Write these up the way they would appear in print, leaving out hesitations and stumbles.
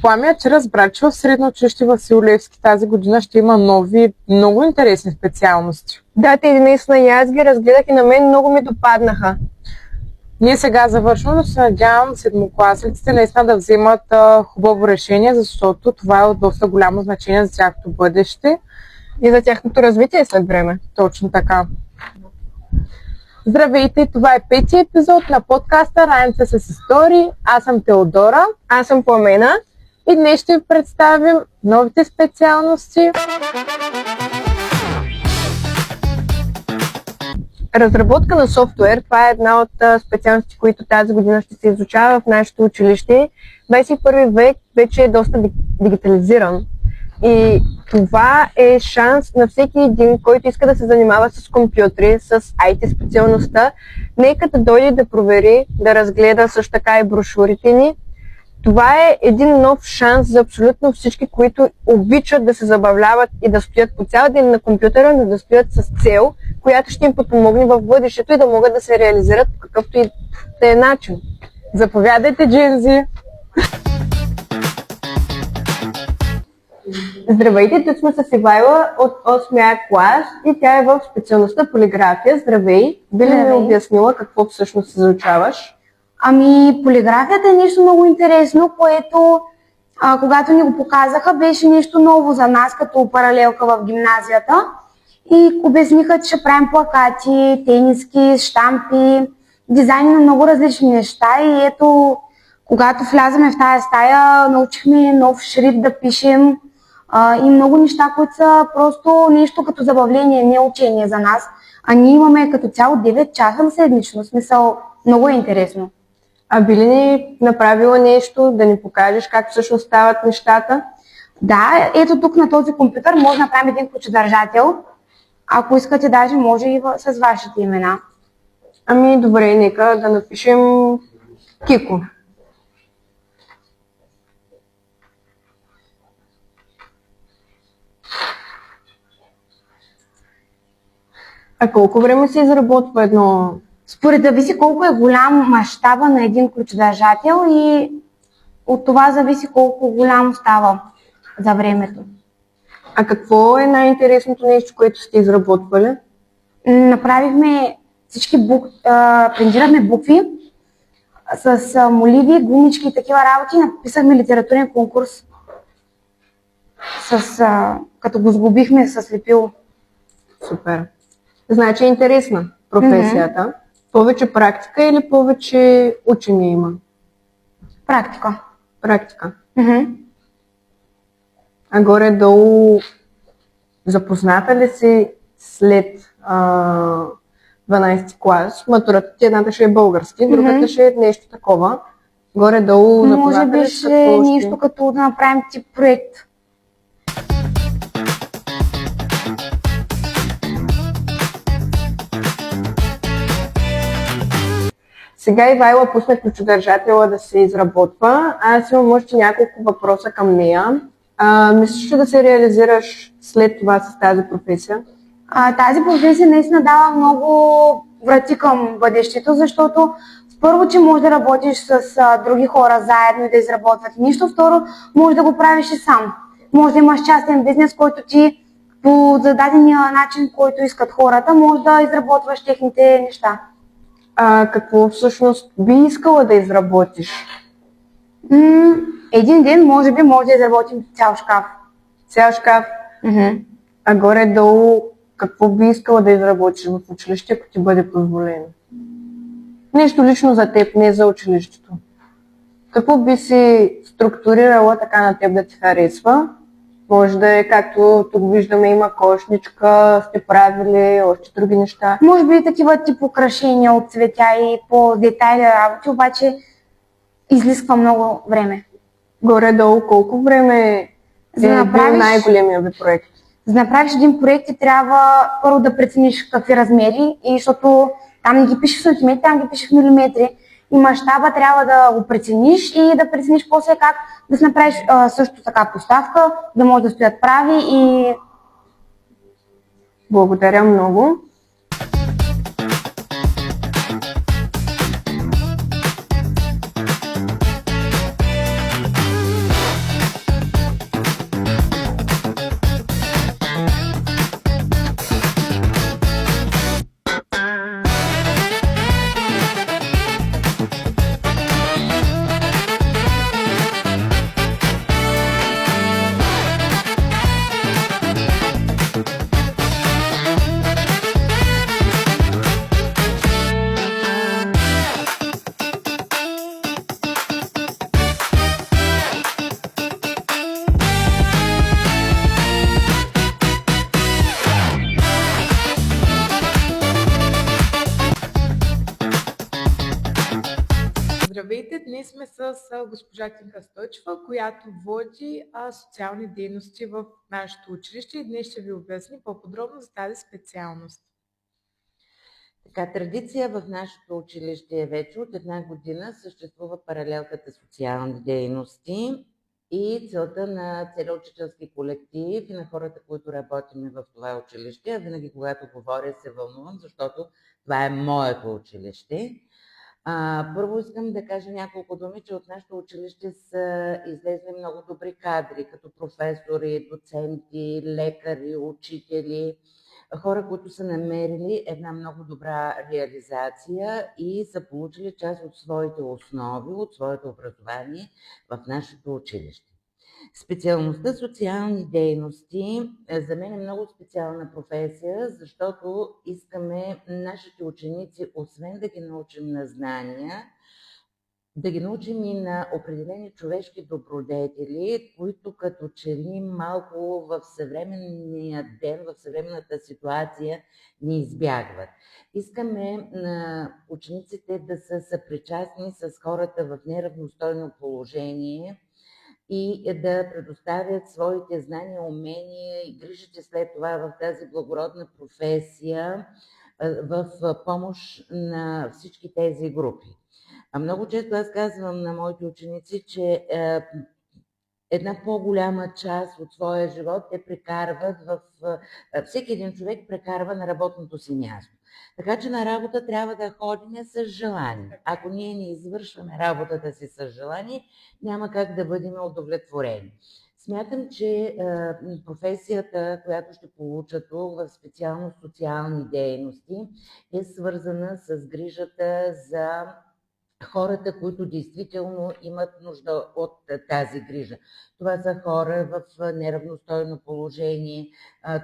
Пламя, че разбра, че в средно училище Васил Левски тази година ще има нови, много интересни специалности. Да, те наистина и аз ги разгледах и на мен много ми допаднаха. Ние сега завършваме, но се надявам седмокласниците наистина да вземат хубаво решение, защото това е от доста голямо значение за тяхното бъдеще. И за тяхното развитие след време. Точно така. Здравейте, това е 5-ти епизод на подкаста Раница с истории. Аз съм Теодора. Аз съм Пламена. И днес ще ви представим новите специалности. Разработка на софтуер, това е една от специалности, които тази година ще се изучава в нашето училище. 21 век вече е доста дигитализиран. И това е шанс на всеки един, който иска да се занимава с компютри, с IT специалността. Нека да дойде да провери, да разгледа също така и брошурите ни. Това е един нов шанс за абсолютно всички, които обичат да се забавляват и да стоят по цял ден на компютъра, но да стоят с цел, която ще им подпомогне в бъдещето и да могат да се реализират по какъвто и да е начин. Заповядайте, Джензи! Здравейте, тук сме с Ивайла от 8-я клас и тя е в специалността полиграфия. Здравей! Би ли ми обяснила какво всъщност изучаваш? Полиграфията е нещо много интересно, което когато ни го показаха, беше нещо ново за нас като паралелка в гимназията. И обясниха, че ще правим плакати, тениски, щампи, дизайни на много различни неща. И ето, когато влязаме в тази стая, научихме нов шрифт да пишем и много неща, които са просто нещо като забавление, не учение за нас. А ние имаме като цяло 9 часа на седмично, смисъл много е интересно. А би ли ни направила нещо, да ни покажеш как всъщност стават нещата? Да, ето тук на този компютър може да направим един ключодържател. Ако искате, даже може и с вашите имена. Добре, нека да напишем Кико. А колко време се изработва едно? Според зависи колко е голям мащаба на един ключодържател и от това зависи колко голям става за времето. А какво е най-интересното нещо, което сте изработвали? Направихме принтирахме букви с моливи, гумички и такива работи. Написахме литературен конкурс, като го сглобихме с лепило. Супер. Значи е интересна професията. Mm-hmm. Повече практика или повече учене има? Практика. Практика. Mm-hmm. А горе-долу запозната ли си след 12 клас? Матурата ти едната ще е български, другата ще е нещо такова. Горе-долу запозната ли си? Може би ще е нещо като да направим тип проект. Сега Ивайла пусна ключодържателя да се изработва. Аз имам още няколко въпроса към нея. Мислиш ли да се реализираш след това с тази професия? Тази професия наистина дава много врати към бъдещето, защото първо, че можеш да работиш с други хора заедно и да изработват нещо. Второ, можеш да го правиш и сам. Може да имаш частен бизнес, който ти по зададения начин, който искат хората, може да изработваш техните неща. Какво всъщност би искала да изработиш? Един ден, може би, може да изработим цял шкаф. Цял шкаф? Mm-hmm. А горе-долу, какво би искала да изработиш в училище, ако ти бъде позволено? Нещо лично за теб, не за училището. Какво би си структурирала така на теб да ти харесва? Може да е, както тук виждаме, има кошничка, сте правили още други неща. Може би такива тип украшения от цветя и по детайли работи, обаче изисква много време. Горе-долу колко време бил най-големия ви проект? За да направиш един проект ти трябва първо да прецениш какви размери, и защото там не ги пишеш в сантиметри, там ги пишеш в милиметри. И мащаба трябва да го прецениш и да прецениш после как да си направиш също така поставка, да може да стоят прави и... Благодаря много. с госпожа Тинка Стойчева, която води социални дейности в нашето училище и днес ще ви обясни по-подробно за тази специалност. Така, традиция в нашето училище е вече от 1 година съществува паралелката социални дейности и целта на целия учителски колектив и на хората, които работим в това училище. Винаги, когато говоря, се вълнувам, защото това е моето училище. Първо искам да кажа няколко думи, че от нашето училище са излезли много добри кадри, като професори, доценти, лекари, учители, хора, които са намерили една много добра реализация и са получили част от своите основи, от своето образование в нашето училище. Специалността социални дейности за мен е много специална професия, защото искаме нашите ученици, освен да ги научим на знания, да ги научим и на определени човешки добродетели, които като че ли малко в съвременния ден, в съвременната ситуация ни избягват. Искаме на учениците да са съпричастни с хората в неравностойно положение и да предоставят своите знания, умения и грижите след това в тази благородна професия в помощ на всички тези групи. Много често аз казвам на моите ученици, че една по-голяма част от своя живот те прекарват всеки един човек прекарва на работното си място. Така че на работа трябва да ходим с желание. Ако ние не извършваме работата си с желание, няма как да бъдем удовлетворени. Смятам, че професията, която ще получа тук в специално социални дейности, е свързана с грижата за хората, които действително имат нужда от тази грижа. Това са хора в неравностойно положение,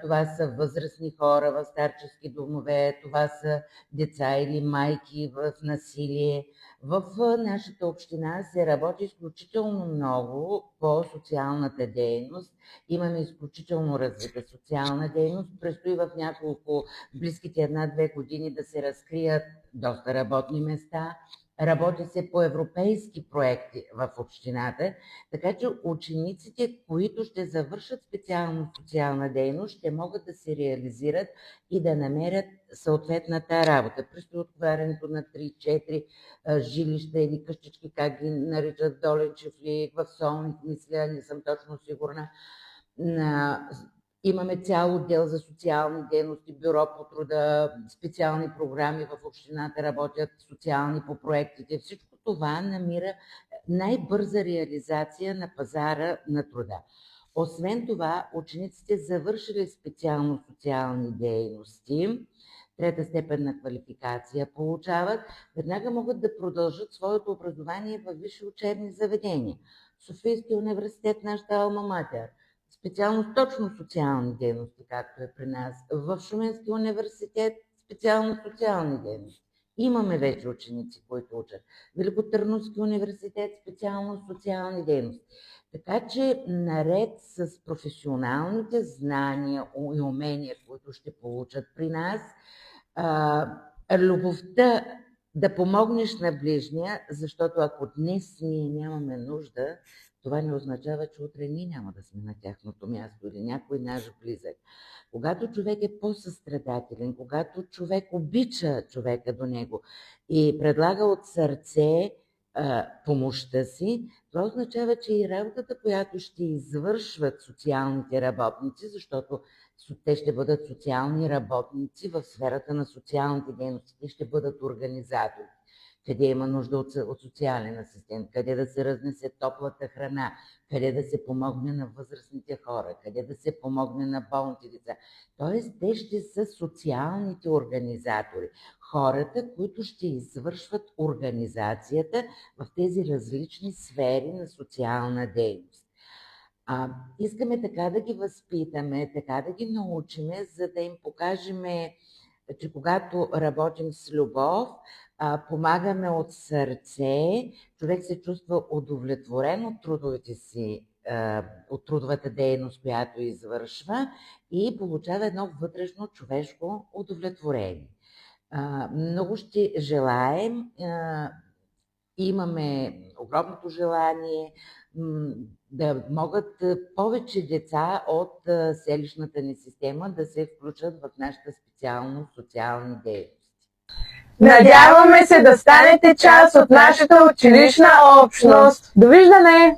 това са възрастни хора в старчески домове, това са деца или майки в насилие. В нашата община се работи изключително много по социалната дейност. Имаме изключително развита социална дейност. Предстои в няколко близките 1-2 години да се разкрият доста работни места. Работи се по европейски проекти в общината, така че учениците, които ще завършат специално социална дейност, ще могат да се реализират и да намерят съответната работа. Предстои отговарянето на 3-4 жилища или къщички, как ги наричат, Долен чифлик, в Солник, мисля, не съм точно сигурна. Имаме цял отдел за социални дейности, бюро по труда, специални програми в общината, работят социални по проектите. Всичко това намира най-бърза реализация на пазара на труда. Освен това, учениците, завършили специално социални дейности, 3-та степен на квалификация получават, веднага могат да продължат своето образование в висши учебни заведения. Софийския университет, нашата алма матер, специално точно социални дейности, както е при нас. В Шуменския университет специално социални дейности. Имаме вече ученици, които учат. Великотърновски университет специално социални дейности. Така че наред с професионалните знания и умения, които ще получат при нас, любовта да помогнеш на ближния, защото ако днес ние нямаме нужда, това не означава, че утре ние няма да сме на тяхното място или някой наш близък. Когато човек е по-състрадателен, когато човек обича човека до него и предлага от сърце помощта си, това означава, че и работата, която ще извършват социалните работници, защото те ще бъдат социални работници в сферата на социалните дейности, те ще бъдат организатори. Къде има нужда от социален асистент, къде да се разнесе топлата храна, къде да се помогне на възрастните хора, къде да се помогне на болните деца. Тоест, те ще са социалните организатори, хората, които ще извършват организацията в тези различни сфери на социална дейност. Искаме така да ги възпитаме, така да ги научиме, за да им покажем, че когато работим с любов, помагаме от сърце, човек се чувства удовлетворен от от трудовата дейност, която извършва и получава едно вътрешно човешко удовлетворение. Много ще желаем имаме огромното желание да могат повече деца от селищната ни система да се включат в нашата специално социални дейности. Надяваме се да станете част от нашата училищна общност. Довиждане!